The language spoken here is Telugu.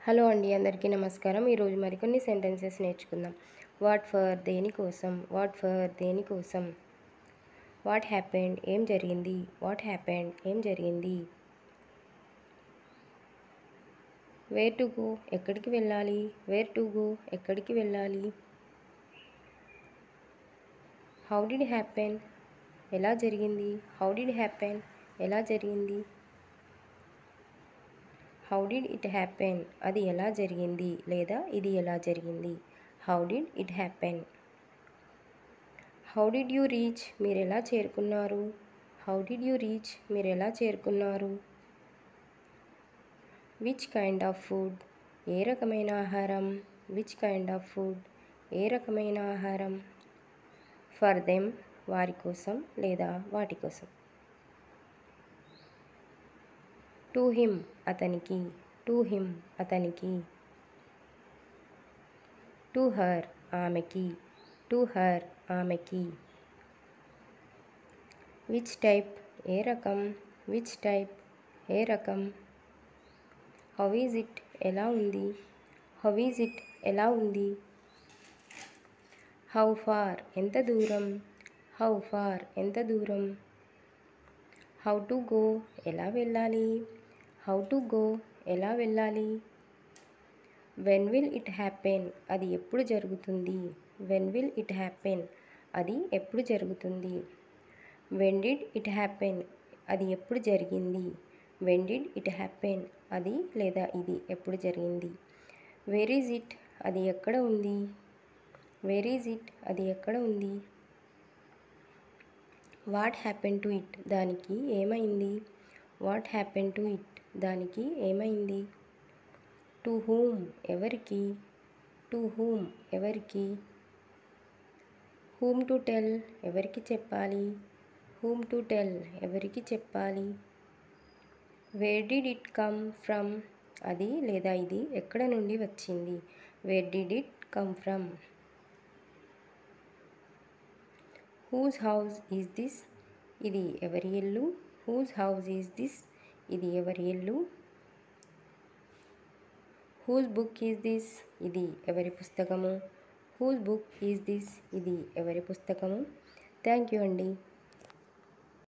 హలో అండి, అందరికీ నమస్కారం. ఈరోజు మరికొన్ని సెంటెన్సెస్ నేర్చుకుందాం. వాట్ ఫర్ దేనికోసం, వాట్ ఫర్ దేనికోసం. వాట్ హ్యాపెండ్ ఏం జరిగింది, వాట్ హ్యాపెండ్ ఏం జరిగింది. వేర్ టు గో ఎక్కడికి వెళ్ళాలి, వేర్ టు గో ఎక్కడికి వెళ్ళాలి. హౌ డిడ్ హ్యాపెన్ ఎలా జరిగింది, హౌ డిడ్ హ్యాపెన్ ఎలా జరిగింది. హౌ డిడ్ ఇట్ హ్యాపెన్ అది ఎలా జరిగింది లేదా ఇది ఎలా జరిగింది. How did it happen. How did you reach మీరు ఎలా చేరుకున్నారు, హౌ డిడ్ యూ రీచ్ మీరు ఎలా చేరుకున్నారు. విచ్ కైండ్ ఆఫ్ ఫుడ్ ఏ రకమైన ఆహారం, విచ్ కైండ్ ఆఫ్ ఫుడ్ ఏ రకమైన ఆహారం. ఫర్ దెమ్ వారి కోసం లేదా వాటి కోసం. టు హిమ్ అతనికి, టు హిమ్ అతనికి. టు హర్ ఆమెకి, టు హర్ ఆమెకి. విచ్ టైప్ ఏ రకం, విచ్ టైప్ ఏ రకం. హౌ ఈజ్ ఇట్ ఎలా ఉంది, హౌ ఈజ్ ఇట్ ఎలా ఉంది. హౌ ఫార్ ఎంత దూరం, హౌ ఫార్ ఎంత దూరం. హౌ టు గో ఎలా వెళ్ళాలి, హౌ టు గో ఎలా వెళ్ళాలి. వెన్ విల్ ఇట్ హ్యాపెన్ అది ఎప్పుడు జరుగుతుంది, వెన్ విల్ ఇట్ హ్యాపెన్ అది ఎప్పుడు జరుగుతుంది. వెన్ డిడ్ ఇట్ హ్యాపెన్ అది ఎప్పుడు జరిగింది, వెన్ డిడ్ ఇట్ హ్యాపెన్ అది లేదా ఇది ఎప్పుడు జరిగింది. వేర్ ఈజ్ ఇట్ అది ఎక్కడ ఉంది, వేర్ ఈజ్ ఇట్ అది ఎక్కడ ఉంది. వాట్ హ్యాపెన్ టు ఇట్ దానికి ఏమైంది, వాట్ హ్యాపెన్ టు ఇట్ దానికి ఏమైంది. టు హూమ్ ఎవరికి, టు హూమ్ ఎవరికి. హూమ్ టు టెల్ ఎవరికి చెప్పాలి, హూమ్ టు టెల్ ఎవరికి చెప్పాలి. Where did it come from అది లేదా ఇది ఎక్కడ నుండి వచ్చింది, where did it come from. Whose house is this ఇది ఎవరి ఇల్లు, హూజ్ హౌస్ ఈజ్ దిస్ ఇది ఎవరి ఇల్లు. హూజ్ బుక్ ఈజ్ దిస్ ఇది ఎవరి పుస్తకము, హూజ్ బుక్ ఈజ్ దిస్ ఇది ఎవరి పుస్తకము. థ్యాంక్ యూ అండి.